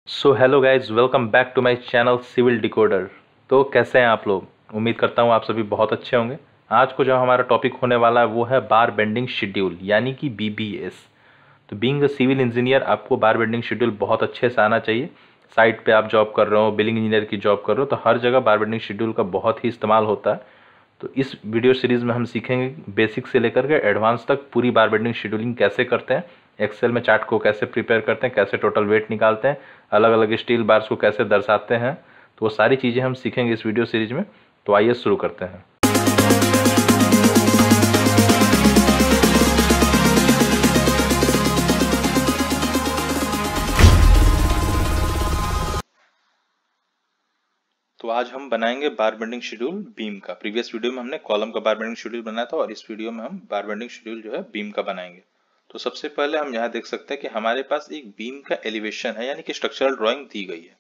So hello guys, welcome back to my channel civil decoder. तो कैसे हैं आप लोग? उम्मीद करता हूँ आप सभी बहुत अच्छे होंगे। आज को जो हमारा टॉपिक होने वाला है वो है बार बेंडिंग शेड्यूल यानी कि BBS। तो बीइंग अ सिविल इंजीनियर आपको बार बेंडिंग शेड्यूल बहुत अच्छे से आना चाहिए। साइट पे आप जॉब कर रहे हो, बिलिंग इंजीनियर की जॉब कर रहे हो, तो हर जगह बार बेंडिंग शेड्यूल का बहुत ही इस्तेमाल होता है। तो इस वीडियो सीरीज़ में हम सीखेंगे बेसिक से लेकर के एडवांस तक पूरी बार बेंडिंग शेड्यूलिंग कैसे करते हैं, एक्सेल में चार्ट को कैसे प्रिपेयर करते हैं, कैसे टोटल वेट निकालते हैं, अलग अलग स्टील बार्स को कैसे दर्शाते हैं। तो वो सारी चीज़ें हम सीखेंगे इस वीडियो सीरीज में। तो आइए शुरू करते हैं। तो आज हम बनाएंगे बार बेंडिंग शेड्यूल बीम का। प्रीवियस वीडियो में हमने कॉलम का बार बेंडिंग शेड्यूल बनाया था और इस वीडियो में हम बार बेंडिंग शेड्यूल जो है बीम का बनाएंगे। तो सबसे पहले हम यहाँ देख सकते हैं कि हमारे पास एक बीम का एलिवेशन है यानी कि स्ट्रक्चरल ड्राइंग दी गई है,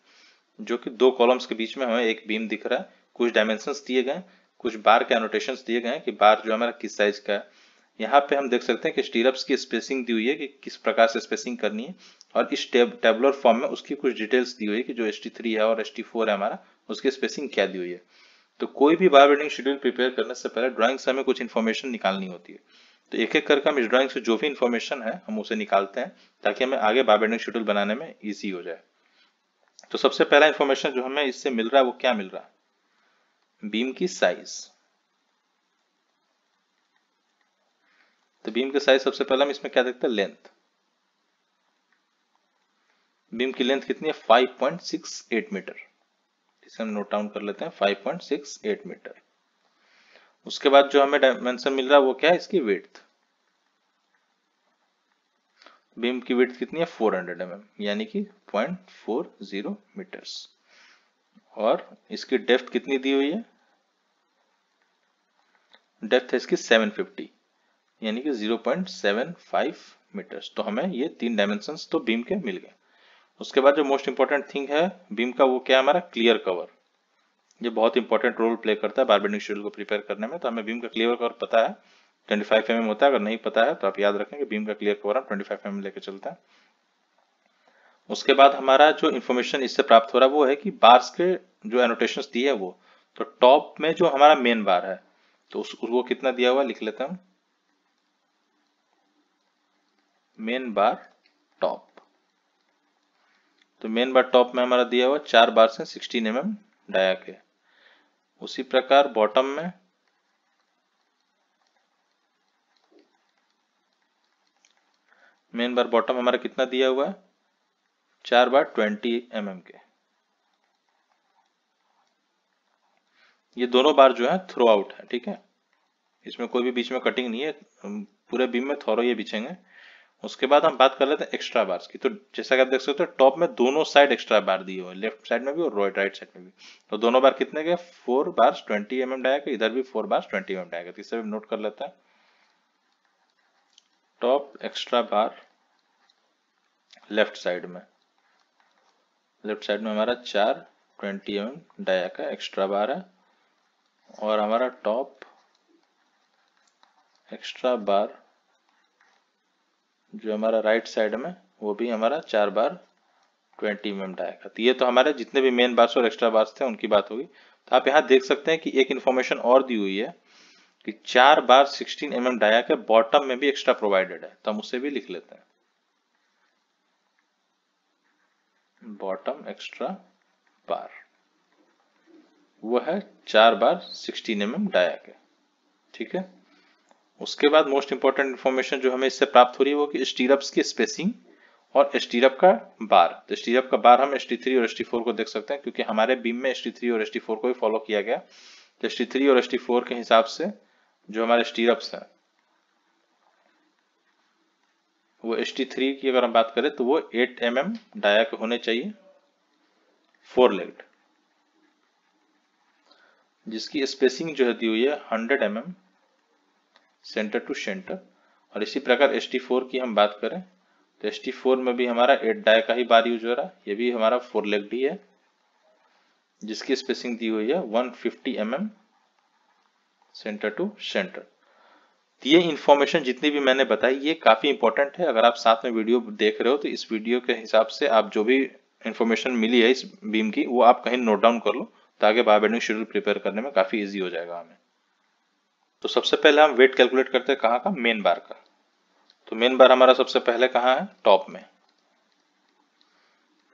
जो कि दो कॉलम्स के बीच में हमें एक बीम दिख रहा है। कुछ डायमेंशंस दिए गए, कुछ बार के एनोटेशंस दिए गए हैं कि बार जो हमारा किस साइज का है। यहाँ पे हम देख सकते हैं कि स्टीरअप्स की स्पेसिंग दी हुई है कि किस प्रकार से स्पेसिंग करनी है, और इस टेबुलर फॉर्म में उसकी कुछ डिटेल्स दी हुई है कि जो ST3 है और ST4 है हमारा, उसकी स्पेसिंग क्या दी हुई है। तो कोई भी बार बेंडिंग शेड्यूल प्रिपेयर करने से पहले ड्राइंग से हमें कुछ इन्फॉर्मेशन निकालनी होती है। तो एक एक करके हम इस ड्राइंग से जो भी इन्फॉर्मेशन है हम उसे निकालते हैं ताकि हमें आगे बार बेंडिंग शेड्यूल बनाने में ईजी हो जाए। तो सबसे पहला इंफॉर्मेशन जो हमें इससे मिल रहा है वो क्या मिल रहा है? बीम की साइज। तो बीम की साइज सबसे पहले हम इसमें क्या देखते हैं? लेंथ। बीम की लेंथ कितनी है? 5.68 मीटर। इसे हम नोट डाउन कर लेते हैं, 5.68 मीटर। उसके बाद जो हमें डायमेंशन मिल रहा है वो क्या है? इसकी विड्थ। बीम की विड्थ कितनी है? 400 mm यानी कि 0.40 मीटर्स। और इसकी डेप्थ कितनी दी हुई है? डेप्थ है इसकी 750 यानी कि 0.75 मीटर्स। तो हमें ये तीन डायमेंशंस तो बीम के मिल गए। उसके बाद जो मोस्ट इंपॉर्टेंट थिंग है बीम का वो क्या है? हमारा क्लियर कवर। ये बहुत इंपॉर्टेंट रोल प्ले करता है बार बेंडिंग शेड्यूल को प्रिपेयर करने में। तो हमें बीम का क्लियर कवर पता है 25 mm होता है। अगर नहीं पता है तो आप याद रखें कि बीम का क्लियर कवर हम 25 mm लेके चलते हैं। उसके बाद हमारा जो इन्फॉर्मेशन इससे प्राप्त हो रहा है वो है कि बार्स के जो एनोटेशंस दी है वो, तो टॉप में जो हमारा मेन बार है तो वो कितना दिया हुआ लिख लेते हैं। मेन बार टॉप। तो मेन बार टॉप में हमारा दिया हुआ 4 बार से 16 mm डाया के। उसी प्रकार बॉटम में मेन बार बॉटम हमारा कितना दिया हुआ है? 4 बार 20 mm के। ये दोनों बार जो है थ्रो आउट है, ठीक है, इसमें कोई भी बीच में कटिंग नहीं है, पूरे बीम में थोरो ये बिछेंगे। उसके बाद हम बात कर लेते हैं एक्स्ट्रा बार्स की। तो जैसा कि आप देख सकते हो टॉप में दोनों साइड एक्स्ट्रा बार दिए हुए, लेफ्ट साइड में भी और राइट साइड में भी। तो दोनों बार कितने के? 4 बार 20 mm डाया के, इधर भी 4 बार 20 mm डाया के। इसे भी नोट कर लेते हैं। टॉप एक्स्ट्रा बार लेफ्ट साइड में, हमारा 4 20 mm डाया का एक्स्ट्रा बार है, और हमारा टॉप एक्स्ट्रा बार जो हमारा राइट साइड में वो भी हमारा 4 बार 20 mm डाया का। तो ये तो हमारे जितने भी मेन बार्स और एक्स्ट्रा बार्स थे उनकी बात होगी। तो आप यहाँ देख सकते हैं कि एक इन्फॉर्मेशन और दी हुई है कि 4 बार 16 mm डाया के बॉटम में भी एक्स्ट्रा प्रोवाइडेड है। तो हम उसे भी लिख लेते हैं, बॉटम एक्स्ट्रा बार वो है 4 बार 16 mm डाया के, ठीक है। उसके बाद मोस्ट इंपॉर्टेंट इन्फॉर्मेशन जो हमें इससे प्राप्त हो रही है वो कि स्टीरअप्स की स्पेसिंग और स्टीरअप का बार। तो स्टीरअप का बार हम ST3 और ST4 को देख सकते हैं क्योंकि हमारे बीम में ST3 और ST4 को ही फॉलो किया गया। तो ST3 और ST4 के हिसाब से जो हमारे स्टीरअप्स हैं वो ST3 की अगर हम बात करें तो वो 8 mm डाया के होने चाहिए, 4 लेग्ड, जिसकी स्पेसिंग जो है दी हुई है 100 mm सेंटर टू सेंटर। और इसी प्रकार ST4 की हम बात करें तो ST4 में भी हमारा 8 डाया का ही बार यूज हो रहा है। ये भी हमारा 4 लेग्ड ही है, जिसकी स्पेसिंग दी हुई है 150 mm सेंटर टू सेंटर। ये इंफॉर्मेशन जितनी भी मैंने बताई ये काफी इंपॉर्टेंट है। अगर आप साथ में वीडियो देख रहे हो तो इस वीडियो के हिसाब से आप जो भी इन्फॉर्मेशन मिली है इस बीम की वो आप कहीं नोट डाउन कर लो, ताकि बार बेंडिंग शेड्यूल प्रिपेयर करने में काफी इजी हो जाएगा हमें। तो सबसे पहले हम वेट कैलकुलेट करते हैं कहाँ का, मेन बार का। तो मेन बार हमारा सबसे पहले कहाँ है, टॉप में।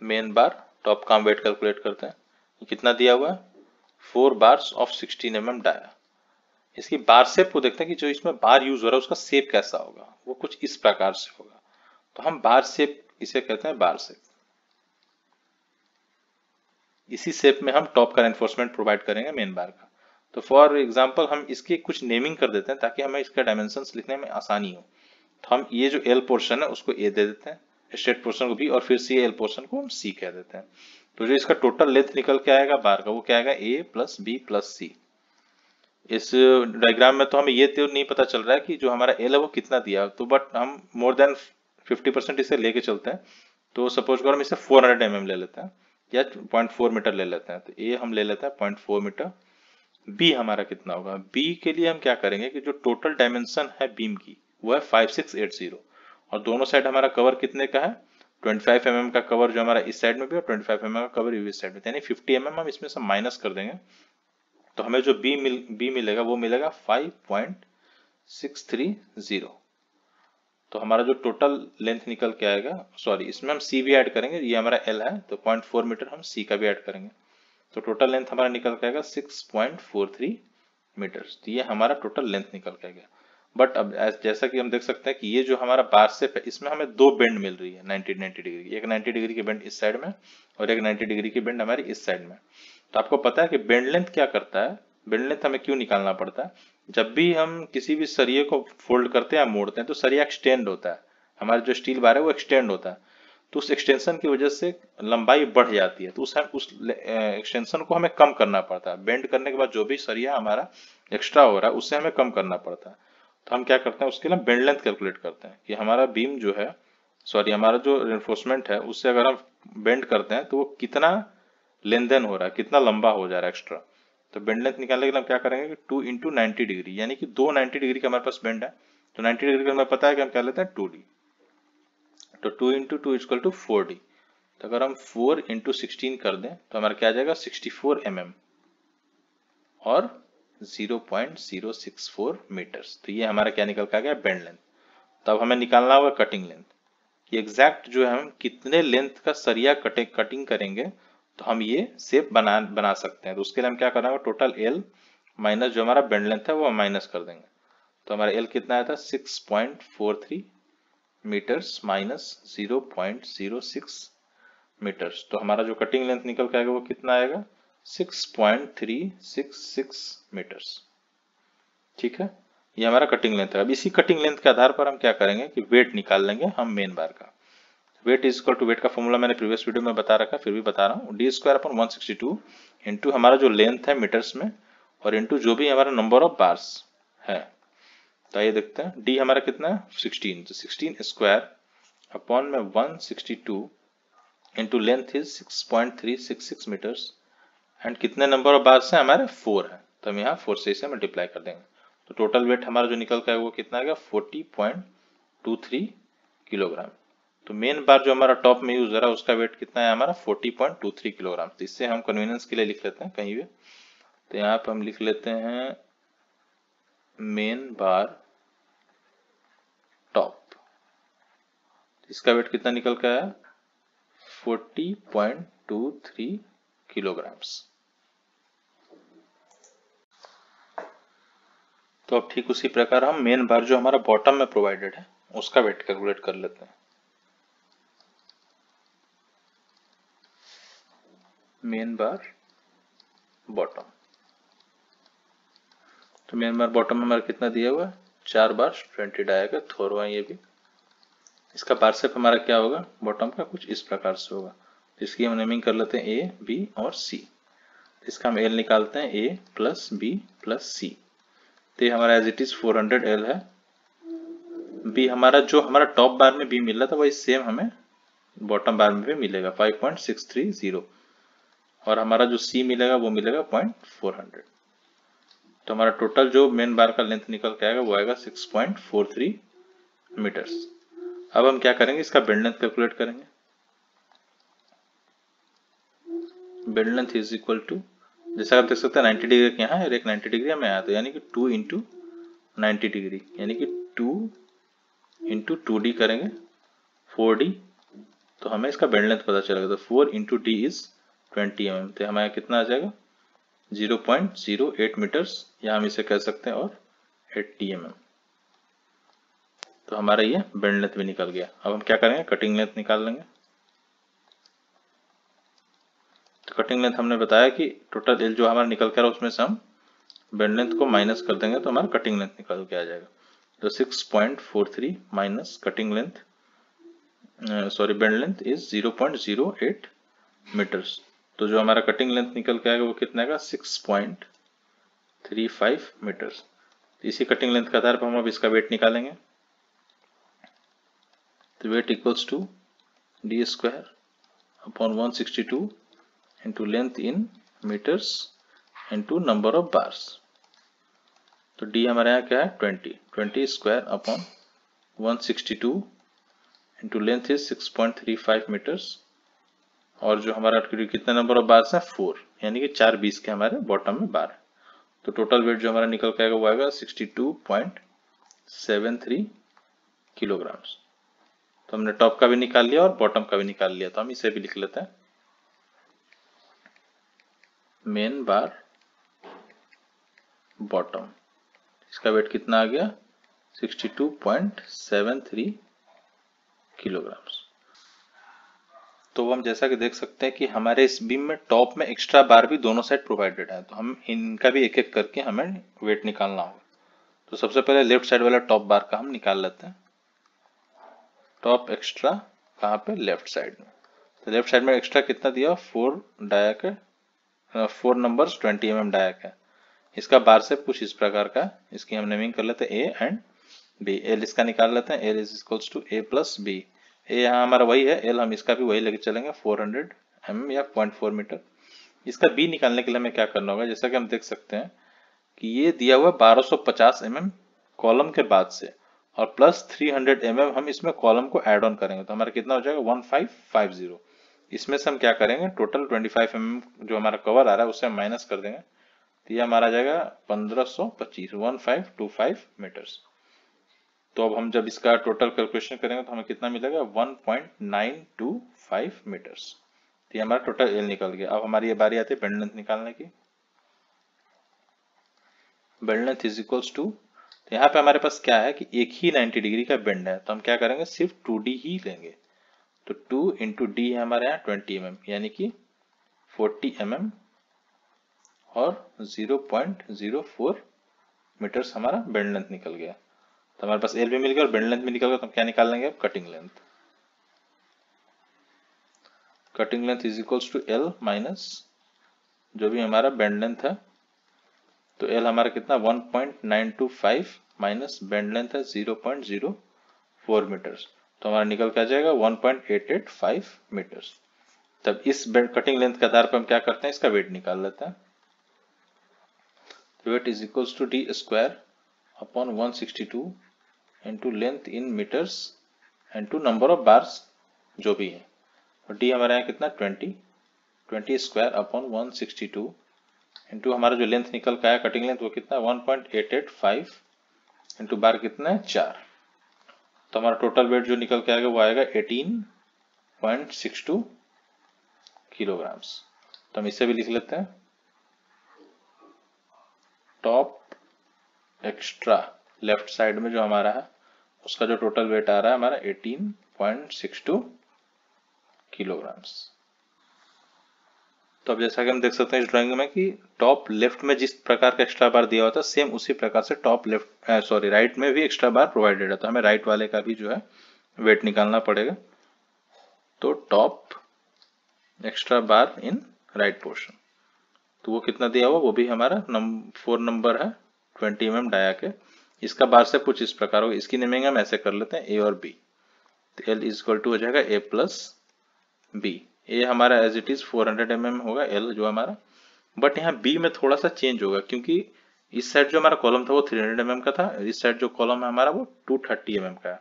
मेन बार टॉप का हम वेट कैलकुलेट करते हैं। कितना दिया हुआ है, 4 बार्स ऑफ 16 mm डाया। इसकी बार शेप को देखते हैं कि जो इसमें बार यूज हो रहा है उसका शेप कैसा होगा, वो कुछ इस प्रकार से होगा। तो हम बार शेप इसे कहते हैं, बार शेप। इसी शेप में हम टॉप का रेनफोर्समेंट प्रोवाइड करेंगे मेन बार का। तो फॉर एग्जांपल हम इसकी कुछ नेमिंग कर देते हैं ताकि हमें इसका डायमेंशंस लिखने में आसानी हो। तो हम ये जो एल पोर्शन है उसको ए दे देते हैं, स्ट्रेट पोर्शन को बी, और फिर सी एल पोर्शन को हम सी कह देते हैं। तो जो इसका टोटल लेंथ निकल के आएगा बार का, वो क्या आएगा, ए प्लस बी प्लस सी। इस डायग्राम में तो हमें ये तो नहीं पता चल रहा है कि जो हमारा एल है वो कितना दिया, तो बट हम मोर देन 50% इसे लेके चलते हैं। तो सपोज करो हम इसे 400 mm ले लेते हैं या 0.4 मीटर ले लेते हैं। तो ए हम ले लेते हैं 0.4 मीटर। बी हमारा कितना होगा, बी के लिए हम क्या करेंगे कि जो टोटल डायमेंशन है बीम की वो है 5680, और दोनों साइड हमारा कवर कितने का है, 25 mm का कवर जो हमारा इस साइड में भी और 25 mm का कवर इस साइड में, यानी 50 mm हम इसमें से माइनस कर देंगे। तो हमें जो बी मिलेगा वो मिलेगा 5.630। तो हमारा जो टोटल लेंथ निकल के आएगा, सॉरी इसमें हम सी भी ऐड करेंगे, ये हमारा एल है तो 0.4 मीटर हम सी का भी ऐड करेंगे। तो टोटल लेंथ हमारा निकल के आएगा 6.43 मीटर। तो ये हमारा टोटल लेंथ निकल के आएगा। बट अब जैसा कि हम देख सकते हैं कि ये जो हमारा बार शेप है इसमें हमें दो बेंड मिल रही है 90 डिग्री की। एक 90 डिग्री की बेंड इस साइड में और एक 90 डिग्री की बेंड हमारी इस साइड में। तो आपको पता है कि बेंड लेंथ क्या करता है, बेंड लेंथ हमें क्यों निकालना पड़ता है, जब भी हम किसी भी सरिये को फोल्ड करते हैं या मोड़ते हैं तो सरिया एक्सटेंड होता है, हमारा जो स्टील बार है वो एक्सटेंड होता है। तो उस एक्सटेंशन की वजह से लंबाई बढ़ जाती है, तो उस एक्सटेंशन को हमें कम करना पड़ता है। बेंड करने के बाद जो भी सरिया हमारा एक्स्ट्रा हो रहा है उससे हमें कम करना पड़ता है। तो हम क्या करते हैं, उसके लिए बेंड लेंथ कैलकुलेट करते हैं कि हमारा बीम जो है, सॉरी हमारा जो रेनफोर्समेंट है उससे अगर हम बेंड करते हैं तो वो कितना लेन देन हो रहा है, कितना लंबा हो जा रहा है एक्स्ट्रा। तो बेंड लेंथ निकालने के लिए हम क्या करेंगे कि 2 × 90 डिग्री, यानी कि दो 90 डिग्री का हमारे पास बेंड है। तो 90 डिग्री का हमें पता है कि हम क्या लेते हैं 2d। तो 2 × 2 = 4d। तो अगर हम 4 × 16 कर दें तो हमारा क्या आ जाएगा 64 mm और 0.064 मीटर्स। तो ये हमारा क्या निकल के आ गया, बेंड लेंथ। तब हमें निकालना होगा कटिंग लेंथ, कि एग्जैक्ट जो है हम कितने लेंथ का सरिया कटिंग करेंगे तो हम ये शेप बना सकते हैं। तो उसके लिए हम क्या करना होगा, टोटल एल माइनस जो हमारा बेंड लेंथ है वो हम माइनस कर देंगे। तो हमारा एल कितना आया था 6.43 मीटर्स माइनस 0.06 मीटर्स। तो हमारा जो कटिंग लेंथ निकल के आएगा वो कितना आएगा 6.366 मीटर्स। ठीक है, ये हमारा कटिंग लेंथ है। अब इसी कटिंग लेंथ के आधार पर हम क्या करेंगे कि वेट निकाल लेंगे हम मेन बार का। Weight is equal to, weight का फॉर्मूला मैंने प्रीवियस वीडियो में बता रखा, फिर भी बता रहा हूँ, d²/162 इंटू हमारा जो लेंथ है मीटर्स में और इंटू जो भी हमारा नंबर ऑफ बार्स है। तो आइए देखते हैं, d हमारा कितना है 16, तो 16 स्क्वायर अपॉन में 162 into length is 6.366 metres and कितने नंबर ऑफ बार्स हैं हमारे 4 है, तो हम यहाँ 4 से इसे मल्टीप्लाई कर देंगे। तो टोटल वेट हमारा जो निकल का है वो कितना आएगा 40.23 किलोग्राम। तो मेन बार जो हमारा टॉप में यूज हो रहा है उसका वेट कितना है हमारा 40.23 किलोग्राम। तो इससे हम कन्वीनियंस के लिए लिख लेते हैं कहीं भी, तो यहाँ पे हम लिख लेते हैं मेन बार टॉप, इसका वेट कितना निकल का है 40.23 किलोग्राम्स। तो अब ठीक उसी प्रकार हम मेन बार जो हमारा बॉटम में प्रोवाइडेड है उसका वेट कैलकुलेट कर लेते हैं। मेन बार बॉटम, तो मेन बार बॉटम में हमारा कितना दिया हुआ है 4 बार 20 डाया का थोड़ा, ये भी इसका बार शेप हमारा क्या होगा बॉटम का कुछ इस प्रकार से होगा। तो इसकी हम नेमिंग कर लेते हैं ए बी और सी। इसका हम एल निकालते हैं ए प्लस बी प्लस सी। तो ये हमारा एज इट इज 400 एल है। बी हमारा जो हमारा टॉप बार में बी मिल रहा था वही सेम हमें बॉटम बार में भी मिलेगा 5.630 और हमारा जो सी मिलेगा वो मिलेगा 0.400। तो हमारा टोटल जो मेन बार का लेंथ निकल के आएगा वो आएगा 6.43 मीटर्स। अब हम क्या करेंगे इसका बेंड लेंथ कैलकुलेट करेंगे। Bend length is equal to, जैसा आप देख सकते हैं 90 डिग्री के यहाँ है और एक 90 डिग्री में आया, तो यानी कि 2 इंटू 90 डिग्री, यानी कि 2 इंटू 2d करेंगे 4d, तो हमें इसका बेंड लेंथ पता चलेगा। तो 4 इंटू डी इज 20 mm, तो हमारा कितना आ जाएगा 0.08 मीटर्स, या हम इसे कह सकते हैं और 80 mm। तो हमारा ये बेंड लेंथ भी निकल गया। अब हम क्या करेंगे, कटिंग लेंथ निकाल लेंगे। तो कटिंग लेंथ हमने बताया कि टोटल एल जो हमारा निकल कर उसमें से हम बेंड लेंथ को माइनस कर देंगे तो हमारा कटिंग लेंथ निकल के आ जाएगा। तो 6.43 minus cutting length, sorry bend length is 0.08 metres. तो जो हमारा कटिंग लेंथ निकल के आएगा वो कितना आएगा 6.35 मीटर्स। इसी कटिंग लेंथ के आधार पर हम अब इसका वेट निकालेंगे। तो weight equals to D square upon 162 into length in metres into number of bars. तो डी हमारे यहाँ क्या है 20 square upon 162 into length is 6.35 metres, और जो हमारा कितने नंबर ऑफ बार्स हैं 4, यानी कि 4 20 के हमारे बॉटम में बार है। तो टोटल वेट जो हमारा निकल के आएगा वो आएगा 62.73 किलोग्राम्स। तो हमने टॉप का भी निकाल लिया और बॉटम का भी निकाल लिया, तो हम इसे भी लिख लेते हैं। मेन बार बॉटम, इसका वेट कितना आ गया 62.73 किलोग्राम्स। तो हम जैसा कि देख सकते हैं कि हमारे इस बीम में टॉप में एक्स्ट्रा बार भी दोनों साइड प्रोवाइडेड है, तो हम इनका भी एक एक करके हमें वेट निकालना होगा। तो सबसे पहले लेफ्ट साइड वाला टॉप बार का हम निकाल लेते हैं। टॉप एक्स्ट्रा कहाँ पे, लेफ्ट साइड में। तो लेफ्ट साइड में एक्स्ट्रा कितना दिया 4 डायक है, 4 नंबर्स 20 mm डायक है। इसका बार से कुछ इस प्रकार का, इसकी हम नेमिंग कर लेते हैं ए एंड बी। एल इसका निकाल लेते हैं, L is equals to A plus B. A यहाँ हमारा वही है, एल हम इसका भी वही लेके चलेंगे 400 mm या 0.4 मीटर। इसका बी निकालने के लिए हमें क्या करना होगा, जैसा कि हम देख सकते हैं कि ये दिया हुआ 1250 mm कॉलम के बाद से, और प्लस 300 mm हम इसमें कॉलम को ऐड ऑन करेंगे, तो हमारा कितना हो जाएगा 1550। इसमें से हम क्या करेंगे, टोटल 25 mm जो हमारा कवर आ रहा है उससे हम माइनस कर देंगे, तो ये हमारा जाएगा 1525 1525 मीटर्स। तो अब हम जब इसका टोटल कैलकुलेशन करेंगे तो हमें कितना मिलेगा 1.925 मीटर्स। तो ये हमारा टोटल एल निकल गया। अब हमारी ये बारी आती है बेंड लेंथ निकालने की। Bend length is equals to, तो यहाँ पे हमारे पास क्या है कि एक ही 90 डिग्री का बेंड है, तो हम क्या करेंगे सिर्फ 2D ही लेंगे। तो 2 इंटू डी है हमारे यहाँ 20 mm, यानी कि 40 mm और 0.04 मीटर्स हमारा बेंड लेंथ निकल गया। तो हमारे पास एल भी मिल गया और बेंड लेंथ भी निकल गया। तो हम क्या निकाल लेंगे अब, cutting length. Cutting length is equals to L minus जो भी हमारा बेंड लेंथ है। तो एल हमारा कितना 1.925 माइनस बेंड लेंथ है 0.04 मीटर्स, तो हमारा निकल के आ जाएगा 1.885 मीटर्स। तब इस कटिंग लेंथ के आधार पर हम क्या करते हैं, इसका वेट निकाल लेते हैं। Weight is equals to D square upon 162 into length in metres into number of bars जो भी है। और डी हमारे यहाँ कितना 20 स्क्वायर अपॉन 162 इंटू हमारा जो लेंथ निकल का आया कटिंग लेंथ वो कितना 1.885 इंटू बार कितना है 4। तो हमारा टोटल वेट जो निकल के आएगा वो आएगा 18.62 किलोग्राम्स। तो हम इसे भी लिख लेते हैं। टॉप एक्स्ट्रा लेफ्ट साइड में जो हमारा है उसका जो टोटल वेट आ रहा है हमारा 18.62 किलोग्राम्स। तो अब जैसा कि हम देख सकते हैं इस ड्राइंग में कि टॉप लेफ्ट में जिस प्रकार का एक्स्ट्रा बार दिया हुआ था सेम उसी प्रकार से टॉप लेफ्ट राइट में भी एक्स्ट्रा बार प्रोवाइडेड है, तो हमें राइट वाले का भी जो है वेट निकालना पड़ेगा। तो top extra bar in right portion, तो वो कितना दिया हुआ वो भी हमारा 4 नंबर है 20 mm डाया के। इसका बार से कुछ इस प्रकार होगा, इसकी नेमिंग हम ऐसे कर लेते हैं ए और बी। तो एल इज इक्वल टू हो जाएगा ए प्लस बी। ए हमारा एज इट इज 400 mm होगा एल जो हमारा, बट यहाँ बी में थोड़ा सा चेंज होगा क्योंकि इस साइड जो हमारा कॉलम था वो 300 mm का था, इस साइड जो कॉलम है हमारा वो 230 mm का है।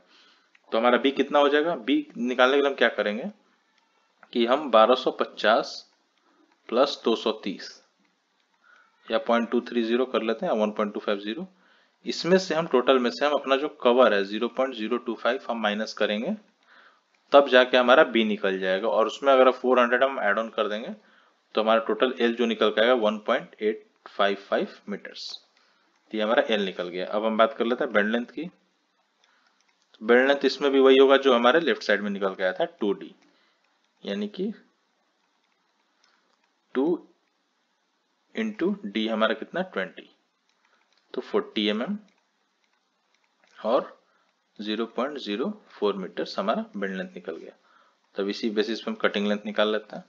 तो हमारा बी कितना हो जाएगा, बी निकालने के लिए हम क्या करेंगे कि हम 1250 प्लस 230 या 0.230 कर लेते हैं, 1.250। इसमें से हम टोटल में से हम अपना जो कवर है 0.025 हम माइनस करेंगे, तब जाके हमारा बी निकल जाएगा। और उसमें अगर 400 हम ऐड ऑन कर देंगे तो हमारा टोटल एल जो निकल के आएगा 1.855 मीटर्स। ये हमारा एल निकल गया। अब हम बात कर लेते हैं बेंड लेंथ की। बेंड लेंथ इसमें भी वही होगा जो हमारे लेफ्ट साइड में निकल के आया था 2d, यानी कि 2 इंटू डी हमारा कितना 20, तो 40 mm और 0.04 मीटर्स हमारा बेंड लेंथ निकल गया। तब इसी बेसिस पे हम कटिंग लेंथ निकाल लेते हैं।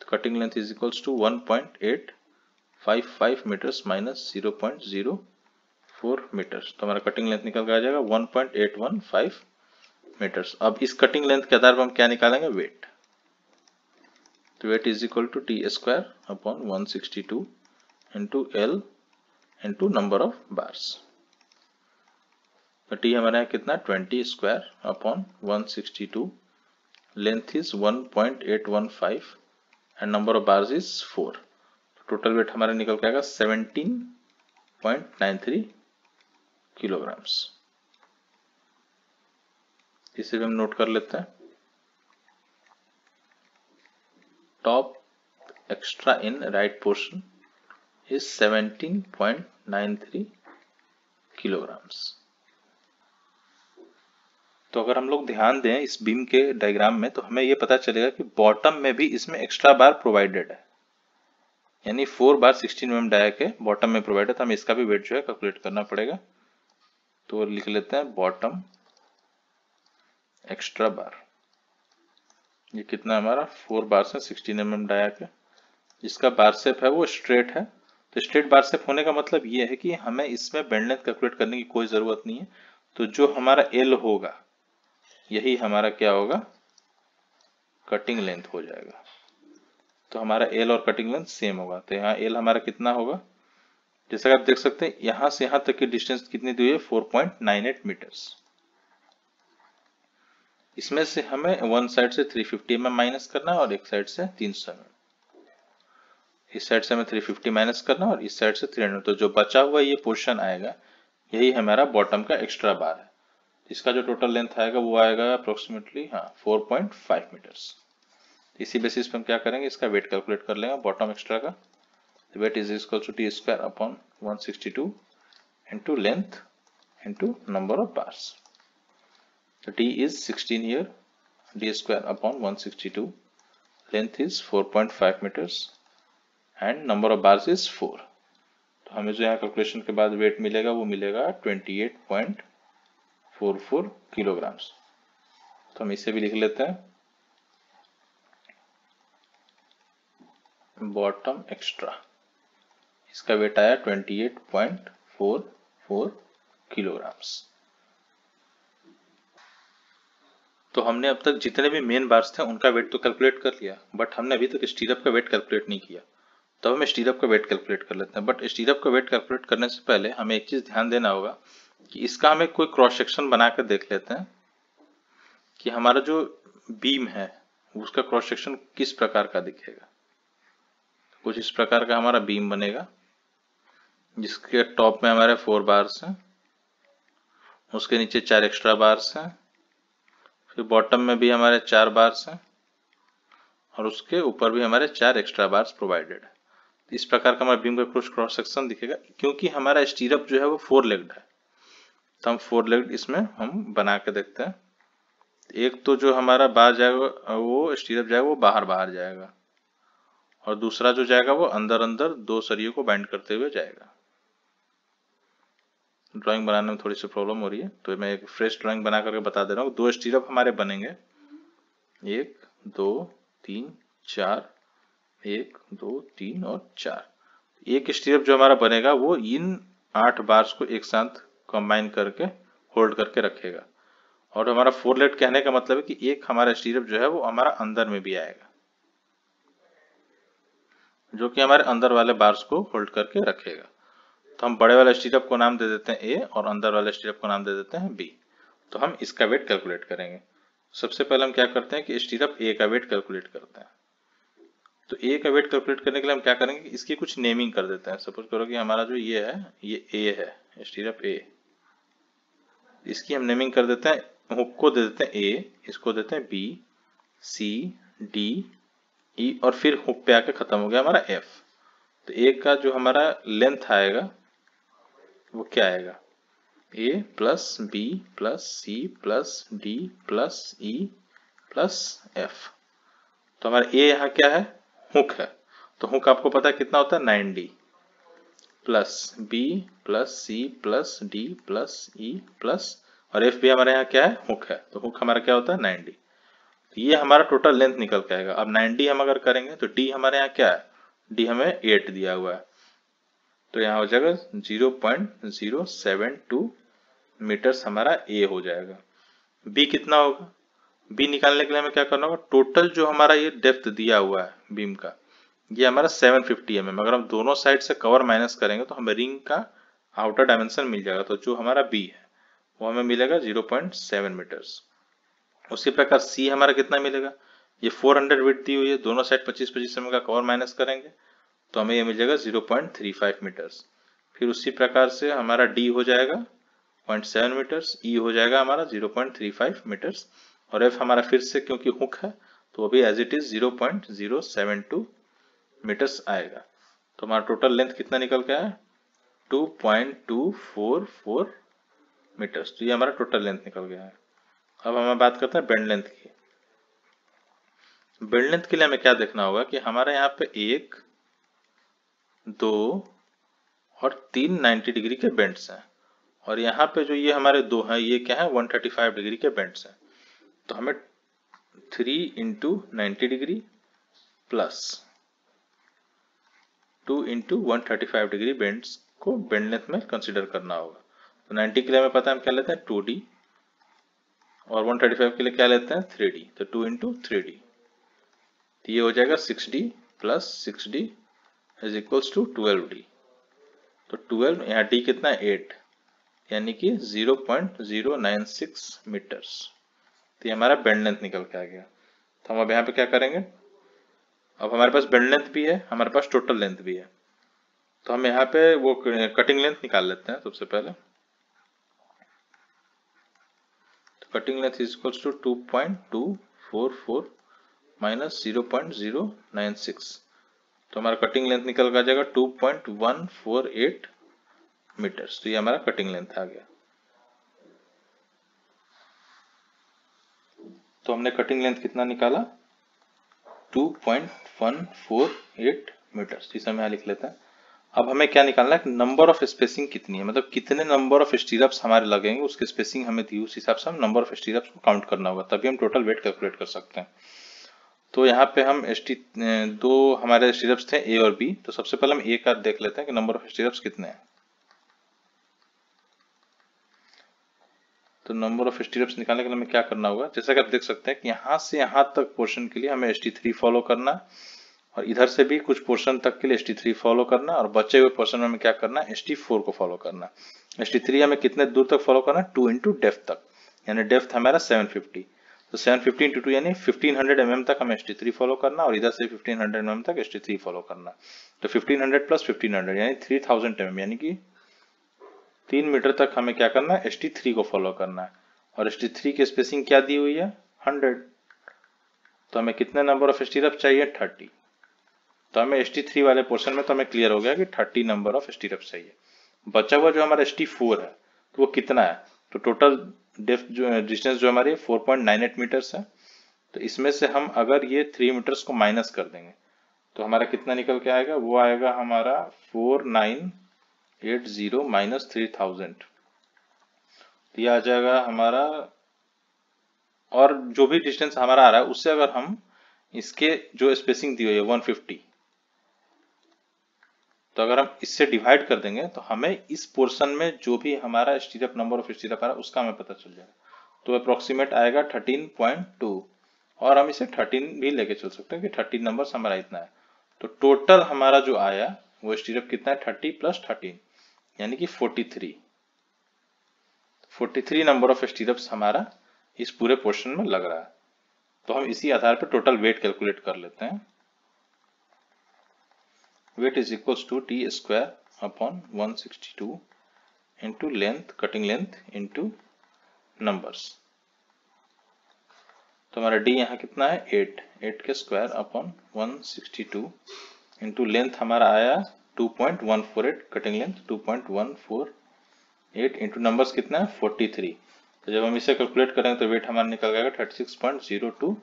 तो cutting length is equals to 1.855 metres minus 0.04 metres, तो हमारा कटिंग लेंथ निकल के आ जाएगा 1.815 मीटर्स। अब इस कटिंग लेंथ के आधार पर हम क्या निकालेंगे, वेट। तो weight is equal to T square upon 162 into L into number of bars. तो टी हमारे यहाँ कितना 20 square upon 162, length is 1.815 and number of bars is 4। Total weight हमारा निकल के आएगा 17.93 किलोग्राम्स। इसे भी हम नोट कर लेते हैं। Top extra in right portion is 17.93 kilograms. तो अगर हम लोग ध्यान दें इस बीम के डायग्राम में, तो हमें यह पता चलेगा कि बॉटम में भी इसमें एक्स्ट्रा बार प्रोवाइडेड है, यानी 4 बार 16 mm डाया के बॉटम में प्रोवाइड है। तो हमें इसका भी वेट जो है कैलकुलेट करना पड़ेगा। तो लिख लेते हैं बॉटम एक्स्ट्रा बार, ये कितना हमारा 4 बार से 16 mm डाया के, जिसका बार शेप है वो स्ट्रेट है। तो स्ट्रेट बार शेप होने का मतलब ये है कि हमें इसमें बेंड लेंथ कैलकुलेट करने की कोई जरूरत नहीं है। तो जो हमारा एल होगा यही हमारा क्या होगा, कटिंग लेंथ हो जाएगा। तो हमारा एल और कटिंग लेंथ सेम होगा। तो यहाँ एल हमारा कितना होगा, जैसा कि आप देख सकते हैं यहां से यहां तक की डिस्टेंस कितनी दी हुई है 4.98 मीटर्स। इसमें से हमें वन साइड से 350 mm माइनस करना है और एक साइड से 300 mm। इस साइड से हमें 350 माइनस करना और इस साइड से 300। तो जो बचा हुआ ये पोर्शन आएगा यही हमारा बॉटम का एक्स्ट्रा बार है। इसका जो टोटल लेंथ आएगा वो आएगा अप्रोक्सीमेटली 4.5 मीटर्स। इसी बेसिस पे हम क्या करेंगे, इसका वेट कैलकुलेट कर लेंगे बॉटम एक्स्ट्रा का। Weight is equal to T square upon 162 into length into number of bars. तो T is 16 here, d square upon 162, length is 4.5 meters and number of bars is 4। तो हमें जो यहाँ calculation के बाद वेट मिलेगा वो मिलेगा 28.44 किलोग्राम्स। तो हम इसे भी लिख लेते हैं बॉटम एक्स्ट्रा, इसका वेट आया 28.44 किलोग्राम्स। तो हमने अब तक जितने भी मेन बार्स थे उनका वेट तो कैलकुलेट कर लिया, बट हमने अभी तक स्टीरअप का वेट कैलकुलेट नहीं किया। तो हम स्टीरअप का वेट कैलकुलेट कर लेते हैं। बट स्टीरअप का वेट कैलकुलेट करने से पहले हमें एक चीज ध्यान देना होगा कि इसका हमें कोई क्रॉस सेक्शन बनाकर देख लेते हैं कि हमारा जो बीम है उसका क्रॉस सेक्शन किस प्रकार का दिखेगा। कुछ इस प्रकार का हमारा बीम बनेगा, जिसके टॉप में हमारे 4 बार्स हैं, उसके नीचे 4 एक्स्ट्रा बार्स हैं, फिर बॉटम में भी हमारे 4 बार्स हैं और उसके ऊपर भी हमारे 4 एक्स्ट्रा बार्स प्रोवाइडेड है। इस प्रकार का हमारा बीम का कुछ क्रॉस सेक्शन दिखेगा। क्योंकि हमारा स्टीरअप जो है वो 4 लेग्ड है, तो हम 4 लेग्ड इसमें हम बना के देखते हैं। एक तो जो हमारा बार जाएगा वो स्टीरअप जाएगा वो बाहर बाहर जाएगा, और दूसरा जो जाएगा वो अंदर अंदर 2 सरियों को बाइंड करते हुए जाएगा। ड्राइंग बनाने में थोड़ी सी प्रॉब्लम हो रही है, तो मैं एक फ्रेश ड्राइंग बना करके बता दे रहा हूँ। 2 स्टीरअप हमारे बनेंगे, 1 2 3 4, 1 2 3 और 4। एक स्टीरअप जो हमारा बनेगा वो इन 8 बार्स को एक साथ कंबाइन करके होल्ड करके रखेगा। और हमारा 4 लेग कहने का मतलब है कि एक हमारा स्टीरअप जो है वो हमारा अंदर में भी आएगा, जो कि हमारे अंदर वाले बार्स को होल्ड करके रखेगा। तो हम बड़े वाले स्टीरअप को नाम दे देते हैं ए और अंदर वाले स्टीरअप को नाम दे देते हैं बी। तो हम इसका वेट कैलकुलेट करेंगे। सबसे पहले हम क्या करते हैं कि स्टीरअप ए का वेट कैलकुलेट करते हैं। तो ए का वेट कैलकुलेट करने के लिए हम क्या करेंगे, इसकी कुछ नेमिंग कर देते हैं। सपोज करो कि हमारा जो ये है, ये ए है, स्टीरअप ए, इसकी हम नेमिंग कर देते हैं, हुक को दे देते हैं ए, इसको देते हैं बी, सी, डी, ई, और फिर हुक पे आके खत्म हो गया हमारा एफ। तो ए का जो हमारा लेंथ आएगा वो क्या आएगा, A plus B plus C plus D plus E plus F. तो हमारा ए यहाँ क्या है, हुक है, तो हुक आपको पता है कितना होता है, 9D, plus B plus C plus D plus E plus, और एफ भी हमारे यहाँ क्या है, हुक है, तो हुक हमारा क्या होता है 9D। तो ये हमारा टोटल लेंथ निकल के आएगा। अब 9D हम अगर करेंगे तो डी हमारे यहाँ क्या है, डी हमें 8 दिया हुआ है, तो यहाँ हो जाएगा 0.072 मीटर्स हमारा ए हो जाएगा। बी कितना होगा, बी निकालने के लिए हमें क्या करना होगा, टोटल जो हमारा ये डेप्थ दिया हुआ है बीम का, ये हमारा 750 mm, अगर हम दोनों साइड से कवर माइनस करेंगे तो हमें रिंग का आउटर डायमेंशन मिल जाएगा। तो जो हमारा बी है वो हमें मिलेगा 0.7 मीटर्स। उसी प्रकार सी हमारा कितना मिलेगा, ये 400 विड्थ दी हुई है, दोनों साइड 25-25 mm का कवर माइनस करेंगे तो हमें ये मिल जाएगा 0.35 मीटर्स। फिर उसी प्रकार से हमारा डी हो जाएगा 0.7 मीटर्स, ई हो जाएगा हमारा 0.35 मीटर्स, और एफ हमारा फिर से क्योंकि हुक है तो वो भी एज इट इज 0.072 मीटर्स आएगा। तो हमारा टोटल लेंथ कितना निकल के आया, 2.244 मीटर्स। तो ये हमारा टोटल लेंथ निकल गया है। अब हम बात करते हैं बेंड लेंथ की। बेंड लेंथ के लिए हमें क्या देखना होगा कि हमारे यहाँ पे 1, 2 और 3 90 डिग्री के बेंड्स हैं, और यहाँ पे जो ये हमारे दो हैं ये क्या है, 135 डिग्री के बेंड्स हैं। तो हमें 3 × 90 डिग्री प्लस 2 × 135 डिग्री बेंड्स को बेंड लेंथ में कंसिडर करना होगा। तो 90 के लिए हमें पता है हम क्या लेते हैं 2D, और 135 के लिए क्या लेते हैं 3D, तो 2 × 3D, तो ये हो जाएगा 6D plus 6D is equals to 12D। तो 12, यहाँ D कितना है 8, यानी कि 0.096 मीटर्स। तो ये हमारा बेंड लेंथ निकल के आ गया। तो हम अब यहाँ पे क्या करेंगे, अब हमारे पास बेंड लेंथ भी है, हमारे पास टोटल लेंथ भी है, तो हम यहाँ पे वो कटिंग लेंथ निकाल लेते हैं सबसे पहले। तो cutting length is equals to 2.244 minus 0.096, तो हमारा कटिंग लेंथ निकल कर आ जाएगा 2.148 मीटर्स। तो ये हमारा कटिंग लेंथ आ गया। तो हमने कटिंग लेंथ कितना निकाला, 2.148 मीटर्स, इसे हम यहाँ लिख लेते हैं। अब हमें क्या निकालना है, नंबर ऑफ स्पेसिंग कितनी है, मतलब कितने नंबर ऑफ स्टीरअप्स हमारे लगेंगे, उसकी स्पेसिंग हमें दी, उस हिसाब से हम नंबर ऑफ स्टीरअप्स को काउंट करना होगा, तभी हम टोटल वेट कैलकुलेट कर सकते हैं। तो यहाँ पे हम दो हमारे स्टीरअप्स थे ए और बी, तो सबसे पहले हम ए का देख लेते हैं कि नंबर ऑफ स्टीरअप्स कितने हैं। तो नंबर ऑफ स्टीरअप्स निकालने के लिए हमें क्या करना होगा, जैसा कि आप देख सकते हैं कि यहाँ से यहाँ तक पोर्शन के लिए हमें ST3 फॉलो करना, और इधर से भी कुछ पोर्शन तक के लिए ST3 फॉलो करना, और बचे हुए पोर्शन में हमें क्या करना है, ST4 को फॉलो करना। ST3 हमें कितने दूर तक फॉलो करना है, 2 × डेप्थ तक, यानी डेप्थ हमारा 750, तो 750 × 2 यानी 1500 mm तक हमें ST3 फॉलो करना, और इधर से 1500 mm तक ST3 फॉलो करना। तो 1500 प्लस 1500 यानी 3000 mm, यानी कि 3 मीटर तक हमें क्या करना है, ST3 को फॉलो करना है, और ST3 की स्पेसिंग क्या दी हुई है 100, तो हमें कितने नंबर ऑफ स्टीरअप चाहिए 30। तो हमें ST3 वाले पोर्शन में तो हमें क्लियर हो गया कि 30 नंबर ऑफ स्टीरअप चाहिए। बचा हुआ जो हमारा ST4 है तो वो कितना है, तो टोटल डेप्थ जो डिस्टेंस जो हमारी 4.98 मीटर्स है, तो इसमें से हम अगर ये 3 मीटर्स को माइनस कर देंगे तो हमारा कितना निकल के आएगा, वो आएगा हमारा 4980 माइनस 3000, तो ये आ जाएगा हमारा, और जो भी डिस्टेंस हमारा आ रहा है उससे अगर हम इसके जो स्पेसिंग दी हुई है 150, तो अगर हम इससे डिवाइड कर देंगे तो हमें इस पोर्शन में जो भी हमारा स्टीरअप नंबर ऑफ स्टीरअप आ रहा है उसका हमें पता चल जाएगा। तो अप्रोक्सीमेट आएगा 13.2, और हम इसे 13 भी लेके चल सकते हैं कि 13 नंबर हमारा इतना है। तो टोटल हमारा जो आया वो स्टीरअप कितना है, 30 + 13 यानी कि 43 नंबर ऑफ स्टीरअप्स हमारा इस पूरे पोर्शन में लग रहा है। तो हम इसी आधार पर टोटल वेट कैलकुलेट कर लेते हैं। Weight is equals to D square upon 162 into length, cutting length into numbers. तो हमारा डी यहाँ कितना है 8 के स्क्वायर अपॉन 162 इंटू लेंथ हमारा आया 2.148, कटिंग लेंथ 2.148 इंटू नंबर्स कितना है 43। तो जब हम इसे कैलकुलेट करेंगे तो वेट हमारा निकल जाएगा 36.02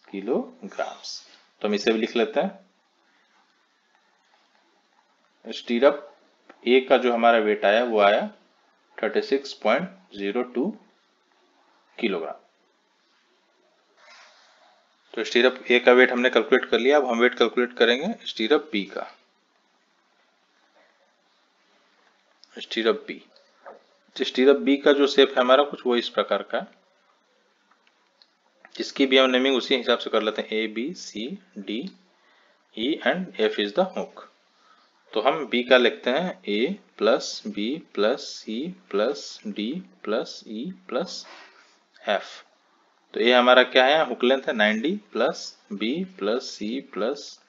किलोग्राम्स। तो हम इसे भी लिख लेते हैं। स्टीरअप ए का जो हमारा वेट आया वो आया 36.02 किलोग्राम। तो स्टीरअप ए का वेट हमने कैलकुलेट कर लिया। अब हम वेट कैलकुलेट करेंगे स्टीरअप बी का। स्टीरअप बी, स्टीरअप बी का जो शेप है हमारा कुछ वो इस प्रकार का, जिसकी भी हम नेमिंग उसी हिसाब से कर लेते हैं। A B C D E and F is the hook. तो हम बी का लिखते हैं A plus B plus C plus D plus E plus F. तो ए हमारा क्या है, हुक लेंथ है 90 plus B plus C plus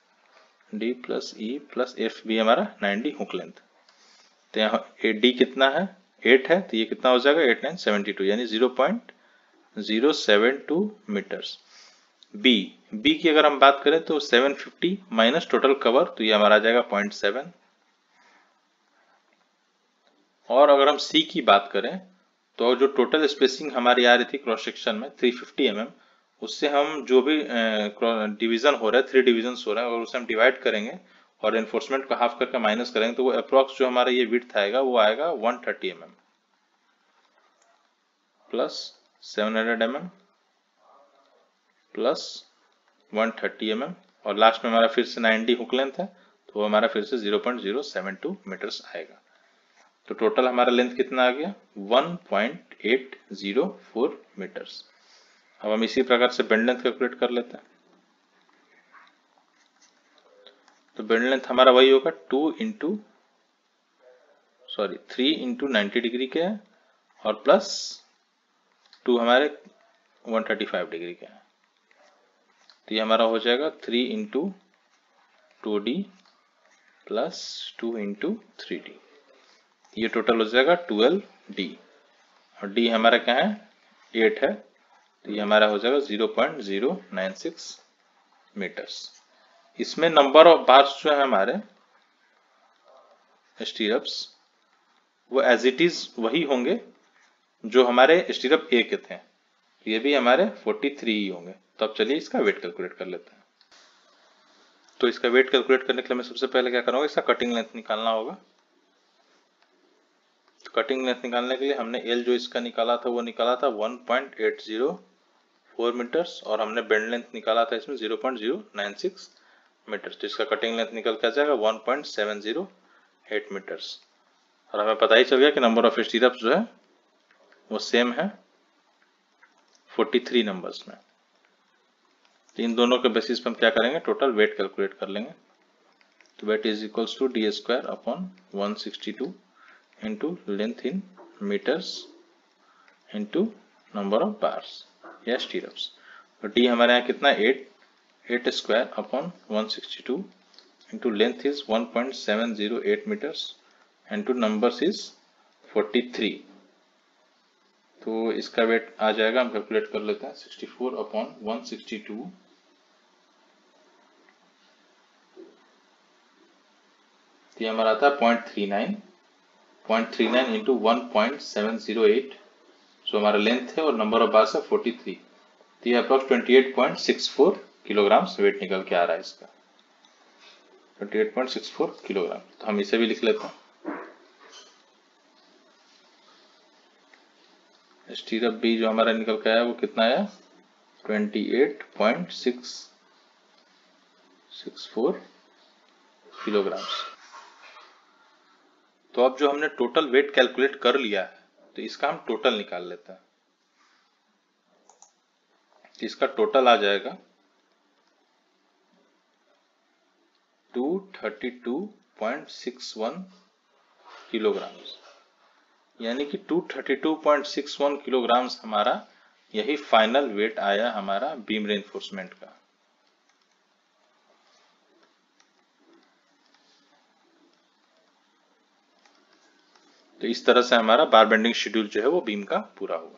D plus E plus F भी हमारा 90 हुक लेंथ। तो यहाँ डी कितना है 8 है, तो ये कितना हो जाएगा 8 9 72 यानी 0.072 मीटर्स। बी की अगर हम बात करें तो 750 माइनस टोटल कवर, तो ये हमारा आ जाएगा 0.7। और अगर हम सी की बात करें तो जो टोटल स्पेसिंग हमारी आ रही थी क्रॉस सेक्शन में 350 mm, उससे हम जो भी डिवीजन हो रहा है 3 डिवीजन हो रहा है और उसे हम डिवाइड करेंगे और एनफोर्समेंट को हाफ करके माइनस करेंगे तो वो अप्रोक्स जो हमारा ये विड्थ आएगा वो आएगा 130 mm plus 700 mm plus 130 mm और लास्ट में हमारा फिर से 90 हुक लेंथ है तो वो हमारा फिर से 0.072 मीटर्स आएगा। तो टोटल हमारा लेंथ कितना आ गया 1.804 मीटर्स। अब हम इसी प्रकार से बेंड लेंथ कैलकुलेट कर लेते हैं। तो बेंड लेंथ हमारा वही होगा 3 इंटू 90 डिग्री के है और प्लस 2 हमारे 135 डिग्री के है। तो ये हमारा हो जाएगा 3 into 2D plus 2 into 3D। ये टोटल हो जाएगा 12D और D हमारा क्या है 8 है, तो ये हमारा हो जाएगा 0.096 मीटर्स। इसमें नंबर ऑफ बार्स जो है हमारे स्टीरअप्स वो एज इट इज वही होंगे जो हमारे स्टीरअप ए के थे, ये भी हमारे 43 ही होंगे। तो अब चलिए इसका वेट कैलकुलेट कर लेते हैं। तो इसका वेट कैलकुलेट करने के लिए मैं सबसे पहले क्या करूँगा, इसका कटिंग लेंथ निकालना होगा। तो कटिंग लेंथ निकालने के लिए हमने एल जो इसका निकाला था वो निकाला था 1.804 मीटर्स और हमने बेंड लेंथ निकाला था इसमें 0.096 मीटर्स। तो इसका कटिंग लेंथ निकल के आ जाएगा 1.708 मीटर्स। और हमें पता ही चल गया कि नंबर ऑफ स्टीरअप्स जो है वो सेम है 43 नंबर्स में। तो इन दोनों के बेसिस पे हम क्या करेंगे, टोटल वेट कैलकुलेट कर लेंगे। तो weight is equals to D square upon 162 into length in metres into number of bars या स्टीरअप्स। तो डी हमारे यहाँ कितना 8 square upon 162 into length is 1.708 metres into numbers is 43। तो इसका वेट आ जाएगा, हम कैलकुलेट कर लेते हैं 64 अपॉन 162 ये हमारा आता है 0.39 इंटू 1.708। सो हमारा लेंथ है और नंबर ऑफ बार्स है 43। तो ये अप्रोक्स 28.64 किलोग्राम वेट निकल के आ रहा है इसका 28.64 किलोग्राम। तो हम इसे भी लिख लेते हैं। स्टीरअप बी जो हमारा निकल के आया वो कितना आया 28.664 किलोग्राम। तो अब जो हमने टोटल वेट कैलकुलेट कर लिया है तो इसका हम टोटल निकाल लेते हैं। तो इसका टोटल आ जाएगा 232.61 किलोग्राम, यानी कि 232.61 किलोग्राम हमारा यही फाइनल वेट आया हमारा बीम रेनफोर्समेंट का। तो इस तरह से हमारा बार बेंडिंग शेड्यूल जो है वो बीम का पूरा होगा।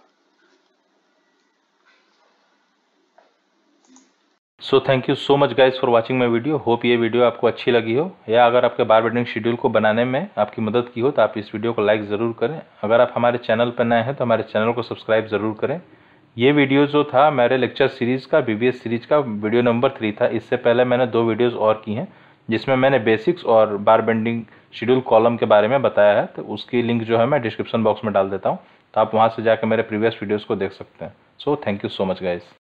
So thank you so much guys for watching my video. Hope ये वीडियो आपको अच्छी लगी हो, या अगर आपके बार बेंडिंग शेड्यूल को बनाने में आपकी मदद की हो तो आप इस वीडियो को लाइक ज़रूर करें। अगर आप हमारे चैनल पर नए हैं तो हमारे चैनल को सब्सक्राइब ज़रूर करें। ये वीडियो जो था मेरे लेक्चर सीरीज़ का BBS सीरीज का वीडियो नंबर 3 था। इससे पहले मैंने 2 वीडियोज़ और की हैं जिसमें मैंने बेसिक्स और बार बेंडिंग शेड्यूल कॉलम के बारे में बताया है। तो उसकी लिंक जो है मैं डिस्क्रिप्शन बॉक्स में डाल देता हूँ, तो आप वहाँ से जाकर मेरे प्रीवियस वीडियोज़ को देख सकते हैं। So thank you so much guys.